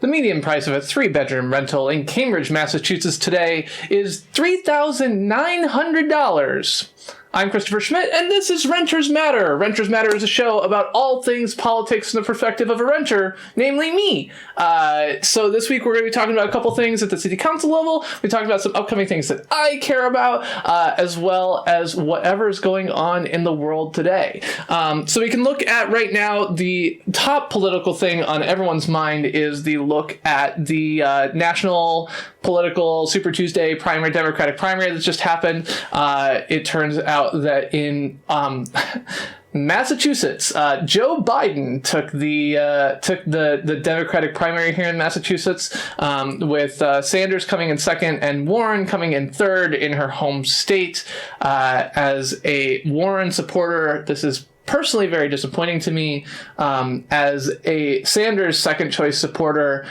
The median price of a 3-bedroom rental in Cambridge, Massachusetts today is $3,900. I'm Christopher Schmidt, and this is Renters Matter. Renters Matter is a show about all things politics from the perspective of a renter, namely me. So this week we're going to be talking about a couple things at the city council level. We talked about some upcoming things that I care about, as well as whatever's going on in the world today. So we can look at right now the top political thing on everyone's mind is the look at the national political Super Tuesday primary, Democratic primary that just happened. It turns out that in Massachusetts, Joe Biden took the Democratic primary here in Massachusetts, with Sanders coming in second and Warren coming in third in her home state. As a Warren supporter, this is personally very disappointing to me. As a Sanders second choice supporter,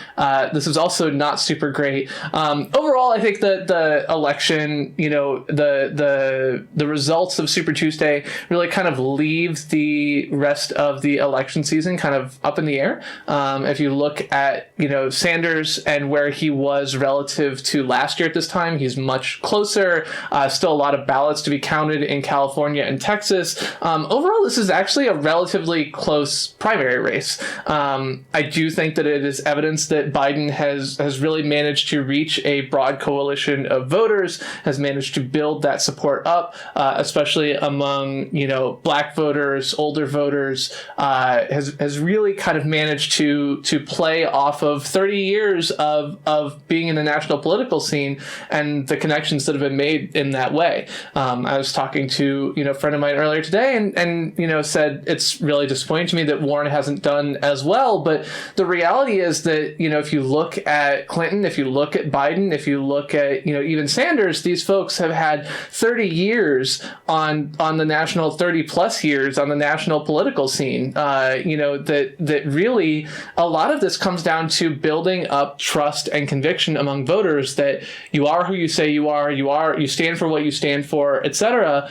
this is also not super great. Overall, I think that the election, the results of Super Tuesday really kind of leave the rest of the election season kind of up in the air. If you look at, Sanders and where he was relative to last year at this time, he's much closer. Still a lot of ballots to be counted in California and Texas. Overall, this is actually a relatively close primary race. I do think that it is evidence that Biden has really managed to reach a broad coalition of voters, has managed to build that support up, especially among, Black voters, older voters, has really kind of managed to play off of 30 years of being in the national political scene and the connections that have been made in that way. I was talking to, a friend of mine earlier today and said it's really disappointing to me that Warren hasn't done as well. But the reality is that, if you look at Clinton, if you look at Biden, if you look at, even Sanders, these folks have had 30 years on the national, 30 plus years on the national political scene. That really a lot of this comes down to building up trust and conviction among voters that you are who you say you are, you stand for what you stand for, etc.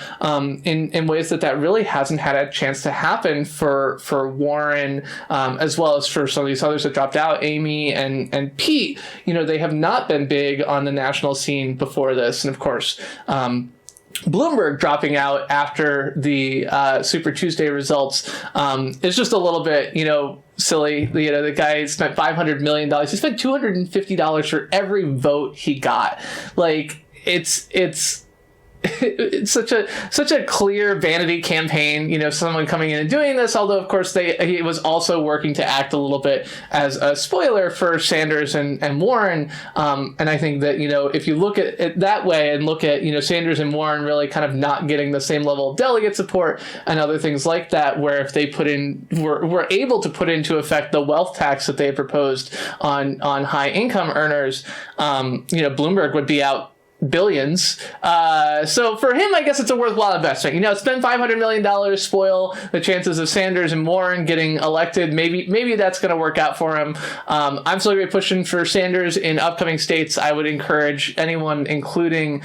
In ways that really hasn't had a chance to happen for Warren, as well as for some of these others that dropped out, Amy and Pete. They have not been big on the national scene before this. And of course, Bloomberg dropping out after the Super Tuesday results is just a little bit, silly. The guy spent $500 million. He spent $250 for every vote he got. Like, it's such a clear vanity campaign, someone coming in and doing this, although of course he was also working to act a little bit as a spoiler for Sanders and Warren. And I think that, if you look at it that way and look at, Sanders and Warren really kind of not getting the same level of delegate support and other things like that, where if they were able to put into effect the wealth tax that they proposed on high income earners, Bloomberg would be out billions. So for him, I guess it's a worthwhile investment. Spend $500 million, spoil the chances of Sanders and Warren getting elected. Maybe that's going to work out for him. I'm still going to be pushing for Sanders in upcoming states. I would encourage anyone, including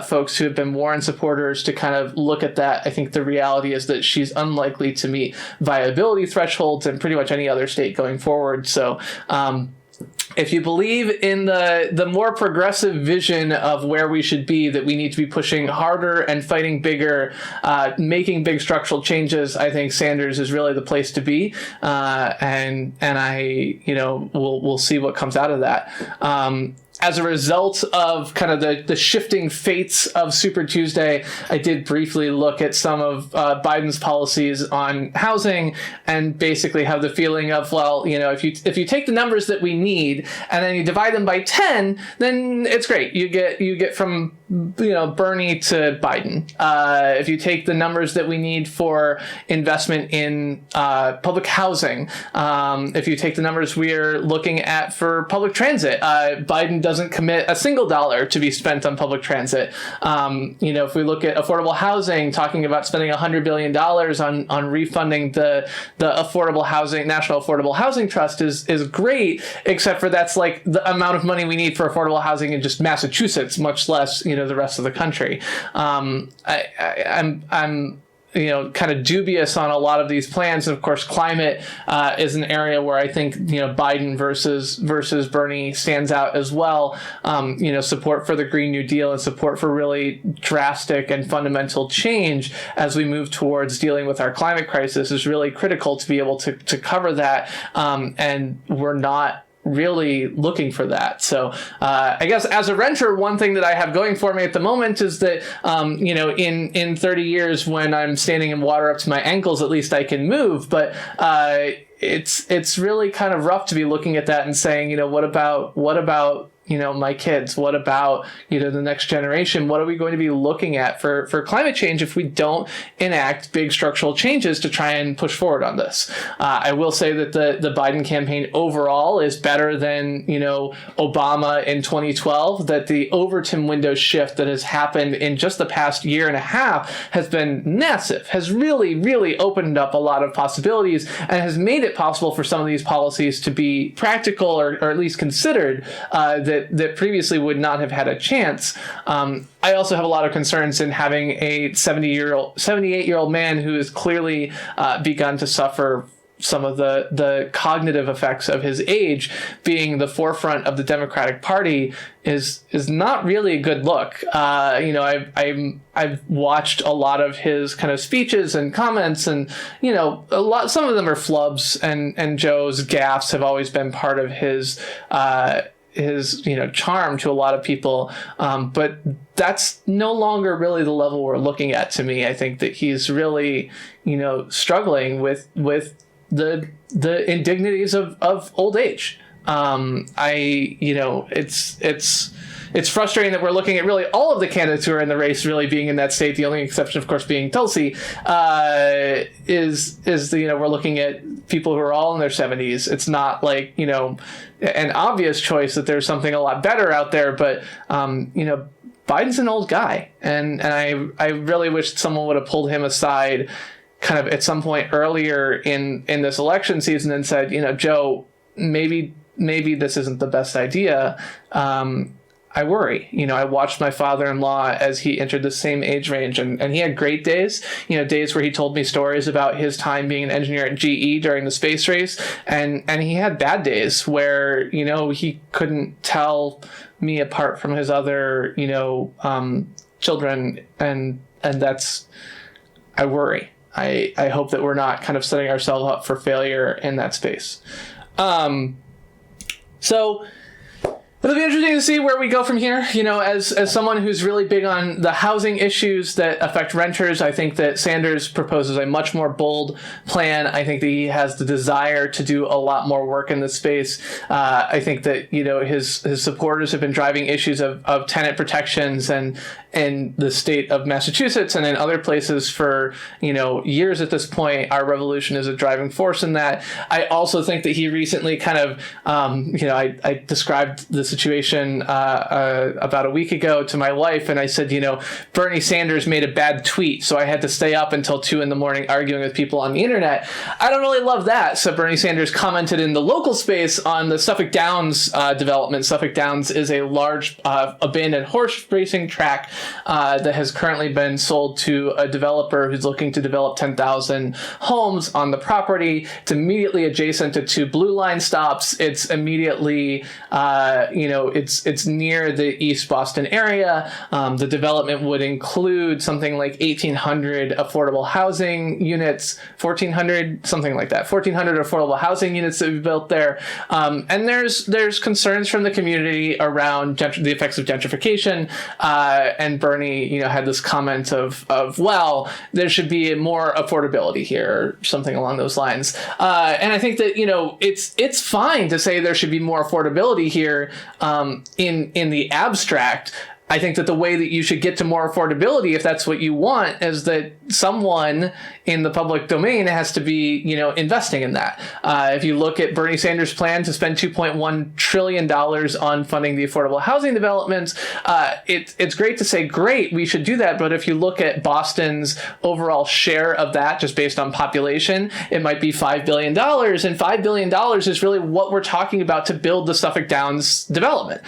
folks who have been Warren supporters, to kind of look at that. I think the reality is that she's unlikely to meet viability thresholds in pretty much any other state going forward. So, if you believe in the more progressive vision of where we should be, that we need to be pushing harder and fighting bigger, making big structural changes, I think Sanders is really the place to be. And I, we'll see what comes out of that. As a result of kind of the shifting fates of Super Tuesday, I did briefly look at some of Biden's policies on housing and basically have the feeling of, well, if you take the numbers that we need and then you divide them by 10, then it's great. You get from Bernie to Biden. If you take the numbers that we need for investment in public housing, if you take the numbers we're looking at for public transit, Biden doesn't commit a single dollar to be spent on public transit. If we look at affordable housing, talking about spending $100 billion on refunding the affordable housing, National Affordable Housing Trust is great, except for that's like the amount of money we need for affordable housing in just Massachusetts, much less, the rest of the country. I'm kind of dubious on a lot of these plans. And of course, climate is an area where I think, Biden versus Bernie stands out as well. Support for the Green New Deal and support for really drastic and fundamental change as we move towards dealing with our climate crisis is really critical to be able to cover that. And we're not really looking for that. So I guess as a renter, one thing that I have going for me at the moment is that, in 30 years when I'm standing in water up to my ankles, at least I can move. But it's really kind of rough to be looking at that and saying, what about my kids? What about, the next generation? What are we going to be looking at for climate change if we don't enact big structural changes to try and push forward on this? I will say that the Biden campaign overall is better than, Obama in 2012, that the Overton window shift that has happened in just the past year and a half has been massive, has really, really opened up a lot of possibilities and has made it possible for some of these policies to be practical or at least considered, that previously would not have had a chance. I also have a lot of concerns in having a 78-year-old man who has clearly begun to suffer some of the cognitive effects of his age being the forefront of the Democratic Party is not really a good look. I've watched a lot of his kind of speeches and comments, and some of them are flubs, and Joe's gaffes have always been part of his charm to a lot of people. But that's no longer really the level we're looking at. To me, I think that he's really, struggling with the indignities of old age. It's frustrating that we're looking at really all of the candidates who are in the race really being in that state. The only exception, of course, being Tulsi, is we're looking at people who are all in their 70s. It's not like, an obvious choice that there's something a lot better out there, but, Biden's an old guy. And I really wish someone would have pulled him aside kind of at some point earlier in this election season and said, Joe, maybe this isn't the best idea. I worry. I watched my father-in-law as he entered the same age range, and he had great days, days where he told me stories about his time being an engineer at GE during the space race. And he had bad days where, he couldn't tell me apart from his other, children. And that's, I worry. I hope that we're not kind of setting ourselves up for failure in that space. So it'll be interesting to see where we go from here. As someone who's really big on the housing issues that affect renters, I think that Sanders proposes a much more bold plan. I think that he has the desire to do a lot more work in this space. I think that, his supporters have been driving issues of tenant protections and in the state of Massachusetts and in other places for, years at this point. Our revolution is a driving force in that. I also think that he recently kind of, I described the situation about a week ago to my wife, and I said, Bernie Sanders made a bad tweet, so I had to stay up until 2 a.m. arguing with people on the internet. I don't really love that. So Bernie Sanders commented in the local space on the Suffolk Downs development. Suffolk Downs is a large abandoned horse racing track that has currently been sold to a developer who's looking to develop 10,000 homes on the property. It's immediately adjacent to 2 Blue Line stops. It's immediately, it's near the East Boston area. The development would include something like 1,800 affordable housing units, 1,400, something like that, 1,400 affordable housing units that we built there. And there's concerns from the community around the effects of gentrification, and Bernie, had this comment of, well, there should be more affordability here, or something along those lines. And I think that, it's fine to say there should be more affordability here in the abstract. I think that the way that you should get to more affordability, if that's what you want, is that someone in the public domain has to be, investing in that. If you look at Bernie Sanders' plan to spend $2.1 trillion on funding the affordable housing developments, it's great to say, great, we should do that. But if you look at Boston's overall share of that, just based on population, it might be $5 billion. And $5 billion is really what we're talking about to build the Suffolk Downs development.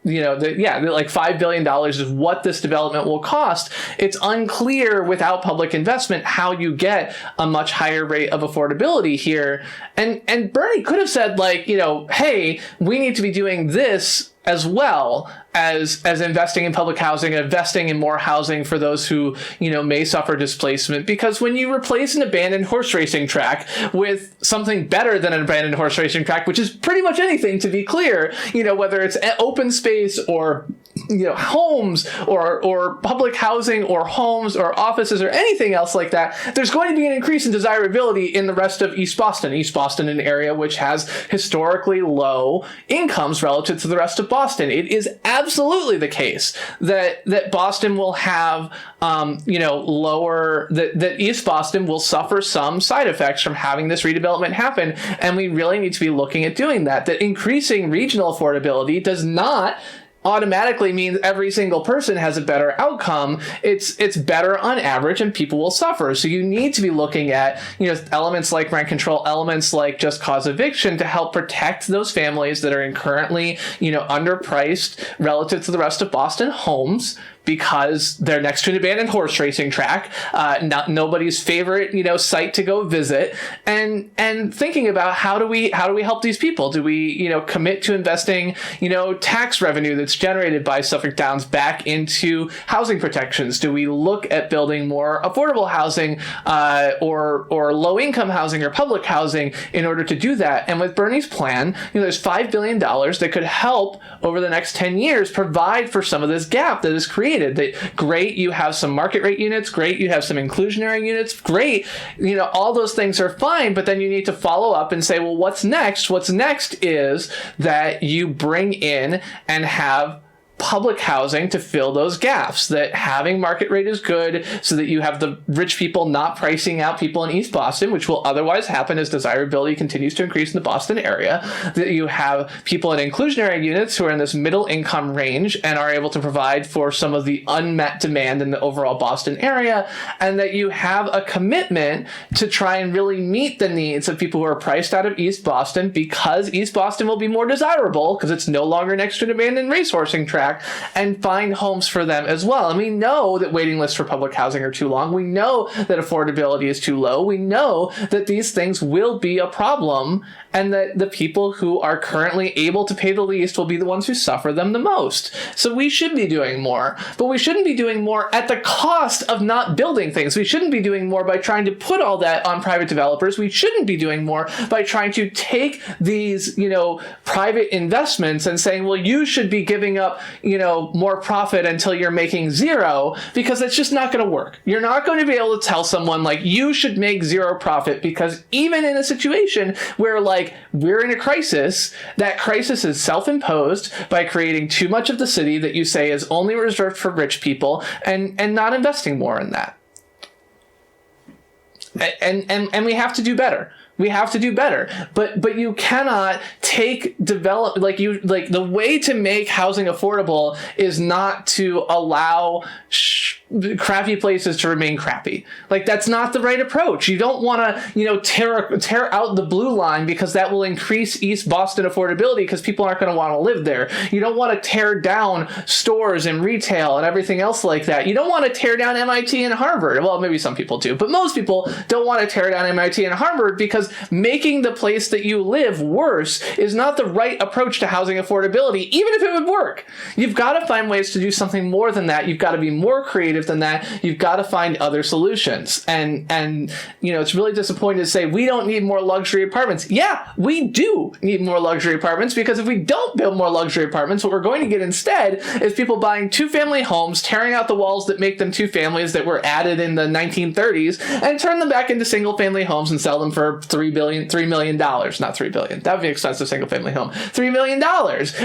like $5 billion is what this development will cost. It's unclear without public investment how you get a much higher rate of affordability here. And Bernie could have said, like, hey, we need to be doing this as well as investing in public housing, investing in more housing for those who, may suffer displacement. Because when you replace an abandoned horse racing track with something better than an abandoned horse racing track, which is pretty much anything, to be clear, whether it's open space or, homes or public housing or homes or offices or anything else like that, there's going to be an increase in desirability in the rest of East Boston. East Boston, an area which has historically low incomes relative to the rest of Boston. It is absolutely the case that Boston will have, that East Boston will suffer some side effects from having this redevelopment happen. And we really need to be looking at doing that. That increasing regional affordability does not automatically means every single person has a better outcome. It's better on average, and people will suffer. So you need to be looking at, elements like rent control, elements like just cause eviction to help protect those families that are in currently, underpriced relative to the rest of Boston homes, because they're next to an abandoned horse racing track, not nobody's favorite, site to go visit, and thinking about how do we help these people? Do we, commit to investing, tax revenue that's generated by Suffolk Downs back into housing protections? Do we look at building more affordable housing, or low income housing or public housing in order to do that? And with Bernie's plan, there's $5 billion that could help over the next 10 years provide for some of this gap that is created. That great, you have some market rate units, great, you have some inclusionary units, great, all those things are fine, but then you need to follow up and say, well, what's next? What's next is that you bring in and have public housing to fill those gaps, that having market rate is good so that you have the rich people not pricing out people in East Boston, which will otherwise happen as desirability continues to increase in the Boston area, that you have people in inclusionary units who are in this middle income range and are able to provide for some of the unmet demand in the overall Boston area, and that you have a commitment to try and really meet the needs of people who are priced out of East Boston, because East Boston will be more desirable because it's no longer next to an abandoned racehorsing track, and find homes for them as well. And we know that waiting lists for public housing are too long. We know that affordability is too low. We know that these things will be a problem, and that the people who are currently able to pay the least will be the ones who suffer them the most. So we should be doing more, but we shouldn't be doing more at the cost of not building things. We shouldn't be doing more by trying to put all that on private developers. We shouldn't be doing more by trying to take these, private investments and saying, well, you should be giving up, more profit until you're making zero, because it's just not going to work. You're not going to be able to tell someone, like, you should make zero profit, because even in a situation where, like, we're in a crisis, that crisis is self-imposed by creating too much of the city that you say is only reserved for rich people, and not investing more in that. And we have to do better. We have to do better, but you cannot take the way to make housing affordable is not to allow crappy places to remain crappy. Like, that's not the right approach. You don't want to, tear out the blue line, because that will increase East Boston affordability, because people aren't going to want to live there. You don't want to tear down stores and retail and everything else like that. You don't want to tear down MIT and Harvard. Well, maybe some people do, but most people don't want to tear down MIT and Harvard, because making the place that you live worse is not the right approach to housing affordability, even if it would work. You've got to find ways to do something more than that. You've got to be more creative than that. You've got to find other solutions. And it's really disappointing to say we don't need more luxury apartments. Yeah, we do need more luxury apartments, because if we don't build more luxury apartments, what we're going to get instead is people buying two-family homes, tearing out the walls that make them two families that were added in the 1930s, and turn them back into single-family homes and sell them for $3 million, not $3 billion. That would be an expensive single-family home. $3 million,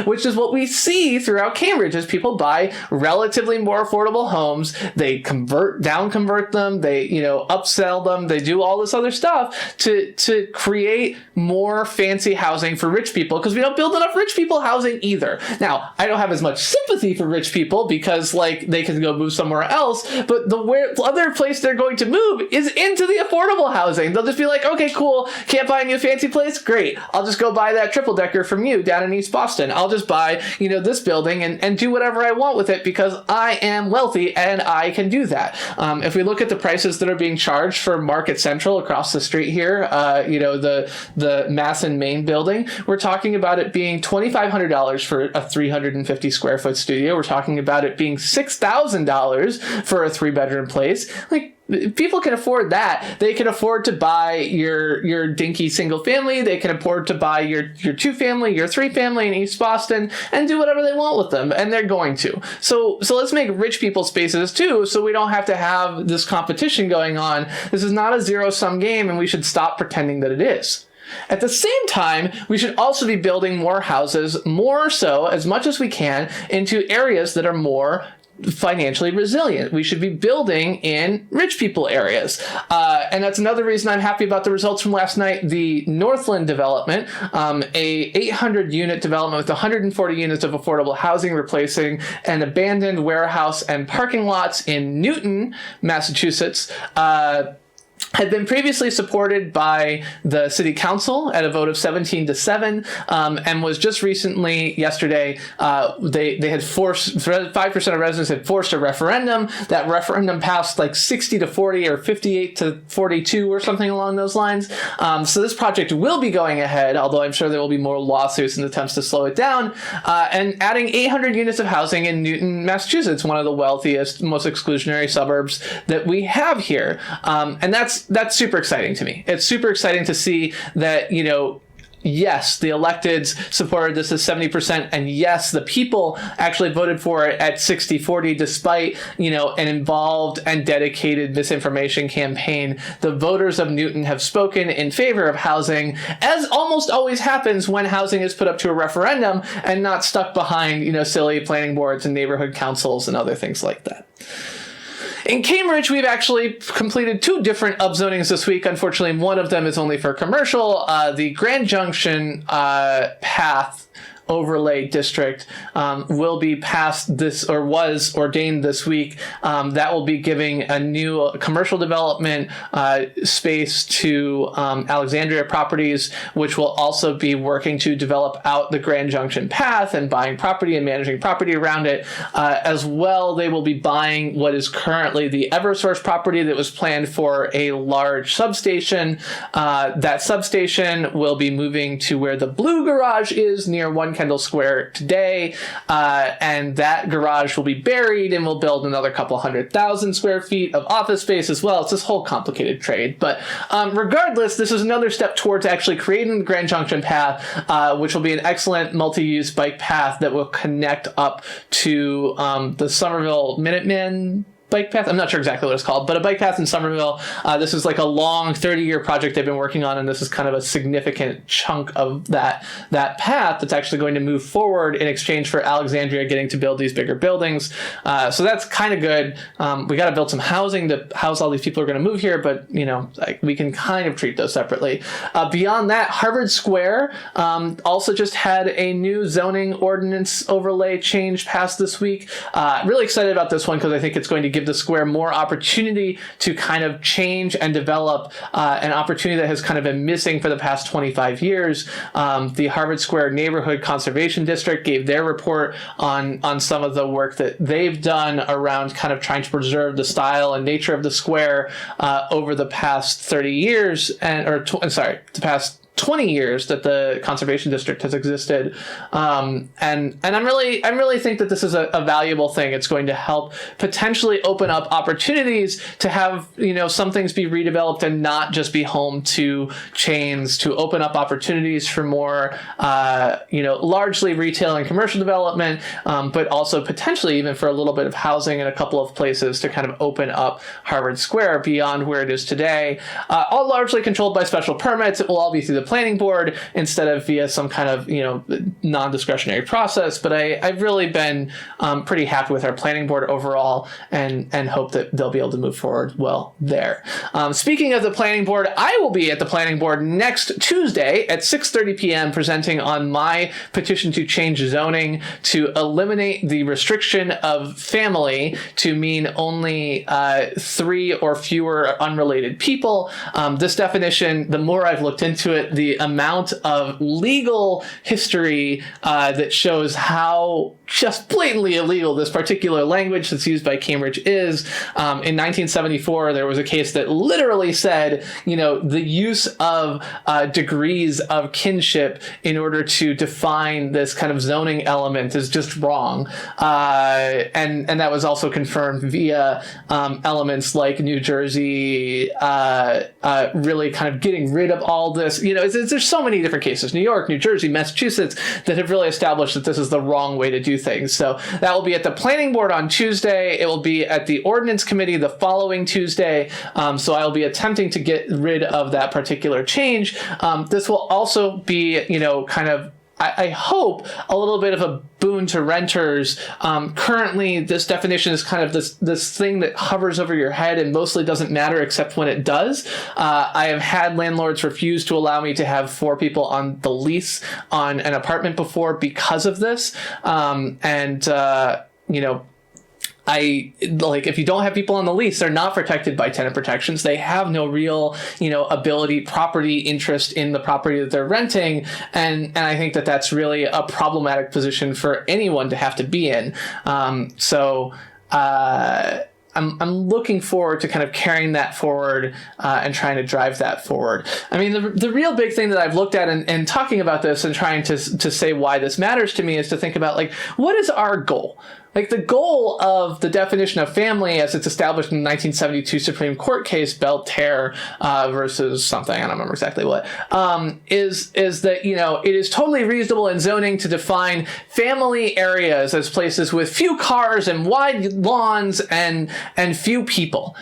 which is what we see throughout Cambridge as people buy relatively more affordable homes they down convert them, they, upsell them, they do all this other stuff to create more fancy housing for rich people, because we don't build enough rich people housing either. Now, I don't have as much sympathy for rich people because they can go move somewhere else, but the other place they're going to move is into the affordable housing. They'll just be like, okay, cool, can't buy a new fancy place? Great. I'll just go buy that triple decker from you down in East Boston. I'll just buy, this building and do whatever I want with it because I am wealthy and I can do that. If we look at the prices that are being charged for Market Central across the street here, the Mass and Main building, we're talking about it being $2,500 for a 350 square foot studio. We're talking about it being $6,000 for a 3-bedroom place. People can afford that. They can afford to buy your dinky single family. They can afford to buy your 2-family, your 3-family in East Boston and do whatever they want with them. And they're going to. So let's make rich people spaces too, so we don't have to have this competition going on. This is not a zero-sum game, and we should stop pretending that it is. At the same time, we should also be building more houses, more so, as much as we can, into areas that are more financially resilient. We should be building in rich people areas. And that's another reason I'm happy about the results from last night. The Northland development, a 800-unit development with 140 units of affordable housing replacing an abandoned warehouse and parking lots in Newton, Massachusetts, had been previously supported by the city council at a vote of 17-7, and was just recently, yesterday, they had forced, 5% of residents had forced a referendum. That referendum passed 60-40 or 58-42 or something along those lines. So this project will be going ahead, although I'm sure there will be more lawsuits and attempts to slow it down, and adding 800 units of housing in Newton, Massachusetts, one of the wealthiest, most exclusionary suburbs that we have here. And that's super exciting to me. It's super exciting to see that, yes, the electeds supported this as 70%, and yes, the people actually voted for it at 60-40, despite, an involved and dedicated misinformation campaign. The voters of Newton have spoken in favor of housing, as almost always happens when housing is put up to a referendum and not stuck behind, silly planning boards and neighborhood councils and other things like that. In Cambridge, we've actually completed 2 different upzonings this week. Unfortunately, one of them is only for commercial. The Grand Junction path overlay district will be passed was ordained this week. That will be giving a new commercial development space to Alexandria Properties, which will also be working to develop out the Grand Junction path and buying property and managing property around it. As well, they will be buying what is currently the Eversource property that was planned for a large substation. That substation will be moving to where the blue garage is near 1 Kendall Square today, and that garage will be buried, and we'll build another couple 100,000 square feet of office space as well. It's this whole complicated trade, but regardless, this is another step towards actually creating the Grand Junction path, which will be an excellent multi-use bike path that will connect up to the Somerville Minuteman bike path. I'm not sure exactly what it's called, but a bike path in Somerville. This is a long 30-year project they've been working on, and this is kind of a significant chunk of that path that's actually going to move forward in exchange for Alexandria getting to build these bigger buildings. So that's kind of good. We got to build some housing to house all these people who are going to move here, but we can kind of treat those separately. Beyond that, Harvard Square also just had a new zoning ordinance overlay change passed this week. Really excited about this one because I think it's going to give the square more opportunity to kind of change and develop an opportunity that has kind of been missing for the past 25 years. The Harvard Square Neighborhood Conservation District gave their report on some of the work that they've done around kind of trying to preserve the style and nature of the square over the past 30 years, the past 20 years that the conservation district has existed, and I really think that this is a valuable thing. It's going to help potentially open up opportunities to have some things be redeveloped and not just be home to chains, to open up opportunities for more largely retail and commercial development, but also potentially even for a little bit of housing in a couple of places to kind of open up Harvard Square beyond where it is today. All largely controlled by special permits. It will all be through the the planning board instead of via some kind of, non-discretionary process. But I've really been pretty happy with our planning board overall, and hope that they'll be able to move forward well there. Speaking of the planning board, I will be at the planning board next Tuesday at 6:30 p.m. presenting on my petition to change zoning to eliminate the restriction of family to mean only 3 or fewer unrelated people. This definition, the more I've looked into it, the amount of legal history that shows how just blatantly illegal this particular language that's used by Cambridge is. In 1974, there was a case that literally said, the use of degrees of kinship in order to define this kind of zoning element is just wrong. And that was also confirmed via elements like New Jersey really kind of getting rid of all this. There's so many different cases, New York, New Jersey, Massachusetts, that have really established that this is the wrong way to do things. So that will be at the planning board on Tuesday. It will be at the ordinance committee the following Tuesday. So I'll be attempting to get rid of that particular change. This will also be, I hope, a little bit of a boon to renters. Currently, this definition is kind of this thing that hovers over your head and mostly doesn't matter except when it does. I have had landlords refuse to allow me to have 4 people on the lease on an apartment before because of this. If you don't have people on the lease, they're not protected by tenant protections. They have no real, property interest in the property that they're renting. And I think that that's really a problematic position for anyone to have to be in. I'm looking forward to kind of carrying that forward and trying to drive that forward. I mean, the real big thing that I've looked at in talking about this and trying to say why this matters to me is to think about, what is our goal? The goal of the definition of family as it's established in the 1972 Supreme Court case, Belterre versus something, I don't remember exactly what, is that, it is totally reasonable in zoning to define family areas as places with few cars and wide lawns and few people.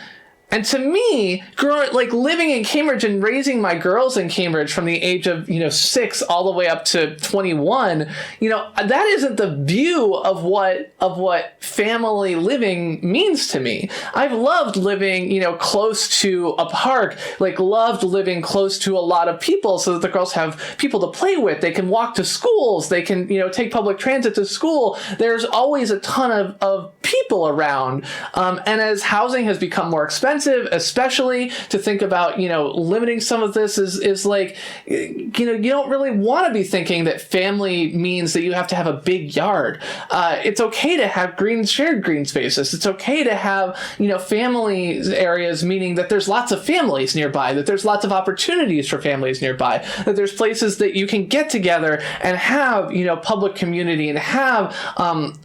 And to me, living in Cambridge and raising my girls in Cambridge from the age of, 6 all the way up to 21, that isn't the view of what family living means to me. I've loved living, close to a park, loved living close to a lot of people so that the girls have people to play with. They can walk to schools. They can, take public transit to school. There's always a ton of people around. And as housing has become more expensive, especially to think about, limiting some of this is you don't really want to be thinking that family means that you have to have a big yard. It's okay to have shared green spaces. It's okay to have, family areas, meaning that there's lots of families nearby, that there's lots of opportunities for families nearby, that there's places that you can get together and have, public community and have,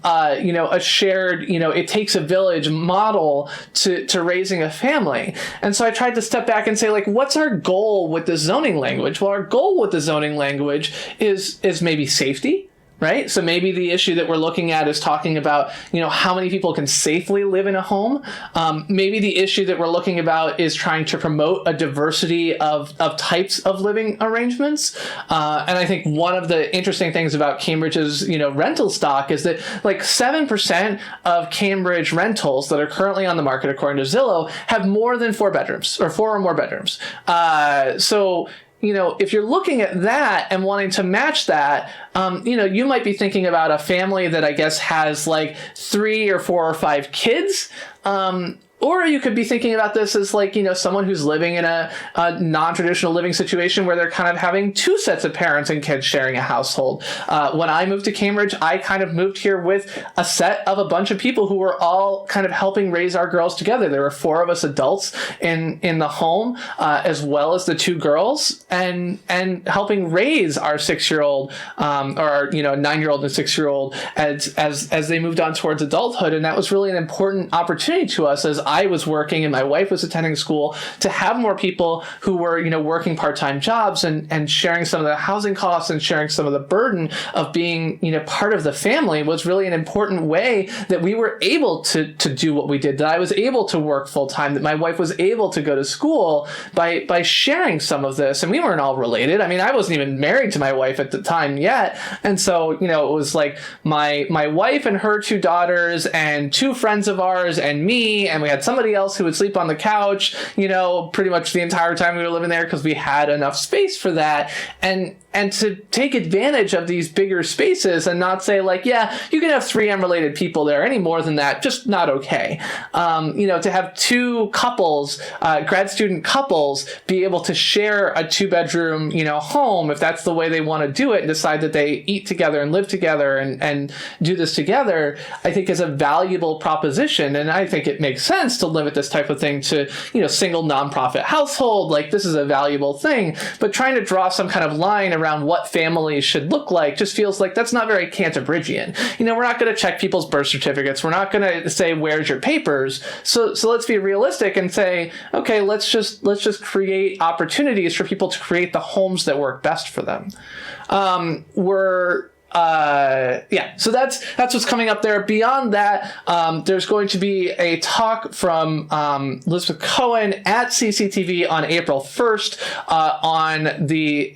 a shared, it takes a village model to raising a family. And so I tried to step back and say, what's our goal with the zoning language? Well, our goal with the zoning language is maybe safety, right? So maybe the issue that we're looking at is talking about, how many people can safely live in a home. Maybe the issue that we're looking about is trying to promote a diversity of types of living arrangements. And I think one of the interesting things about Cambridge's, rental stock is that 7% of Cambridge rentals that are currently on the market, according to Zillow, have more than 4 bedrooms or 4 or more bedrooms. So if you're looking at that and wanting to match that, you might be thinking about a family that I guess has 3 or 4 or 5 kids. Or you could be thinking about this as someone who's living in a non-traditional living situation where they're kind of having 2 sets of parents and kids sharing a household. When I moved to Cambridge, I kind of moved here with a set of a bunch of people who were all kind of helping raise our girls together. There were 4 of us adults in the home, as well as the 2 girls, and helping raise our 6-year-old, or our 9-year-old and 6-year-old as they moved on towards adulthood. And that was really an important opportunity to us as I was working and my wife was attending school, to have more people who were, working part-time jobs and sharing some of the housing costs and sharing some of the burden of being, part of the family was really an important way that we were able to do what we did, that I was able to work full-time, that my wife was able to go to school by sharing some of this. And we weren't all related. I mean, I wasn't even married to my wife at the time yet. And so, it was like my wife and her two daughters and two friends of ours and me, and we had somebody else who would sleep on the couch, pretty much the entire time we were living there because we had enough space for that. And to take advantage of these bigger spaces and not say like, yeah, you can have 3 unrelated people there. Any more than that, just not okay. To have two couples, grad student couples, be able to share a 2-bedroom, home, if that's the way they want to do it, and decide that they eat together and live together and do this together, I think is a valuable proposition. And I think it makes sense to limit this type of thing to, single nonprofit household. Like, this is a valuable thing, but trying to draw some kind of line around what families should look like just feels like that's not very Canterbridgian. We're not going to check people's birth certificates. We're not going to say, where's your papers? So let's be realistic and say, okay, let's just create opportunities for people to create the homes that work best for them. So that's what's coming up there. Beyond that, there's going to be a talk from Elizabeth Cohen at CCTV on April 1st on the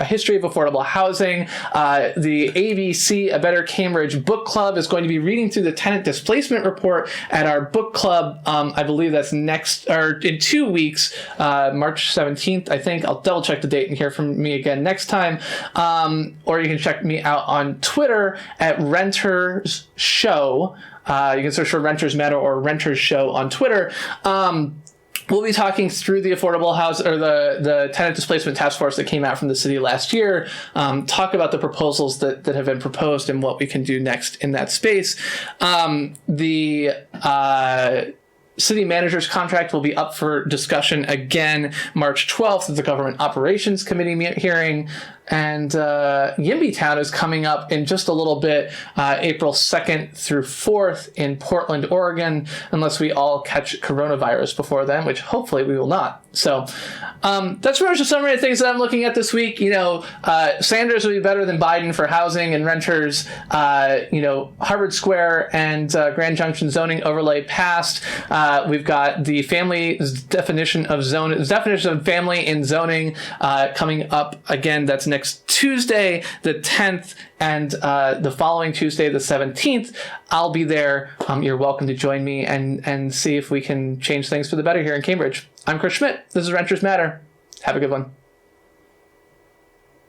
history of affordable housing. The ABC, A Better Cambridge book club, is going to be reading through the tenant displacement report at our book club. I believe that's in 2 weeks, March 17th, I think. I'll double check the date and hear from me again next time. Or you can check me out on Twitter at Renters Show. You can search for Renters Matter or Renters Show on Twitter. We'll be talking through the affordable house or the tenant displacement task force that came out from the city last year, talk about the proposals that have been proposed and what we can do next in that space. The city manager's contract will be up for discussion again March 12th at the Government Operations Committee hearing. And YIMBY Town is coming up in just a little bit, April 2nd through 4th in Portland, Oregon, unless we all catch coronavirus before then, which hopefully we will not. So that's pretty much a summary of things that I'm looking at this week. Sanders will be better than Biden for housing and renters. Harvard Square and Grand Junction zoning overlay passed. We've got the family's definition of family in zoning coming up again. That's next Tuesday, the 10th, and the following Tuesday, the 17th. I'll be there. You're welcome to join me and see if we can change things for the better here in Cambridge. I'm Chris Schmidt. This is Renters Matter. Have a good one.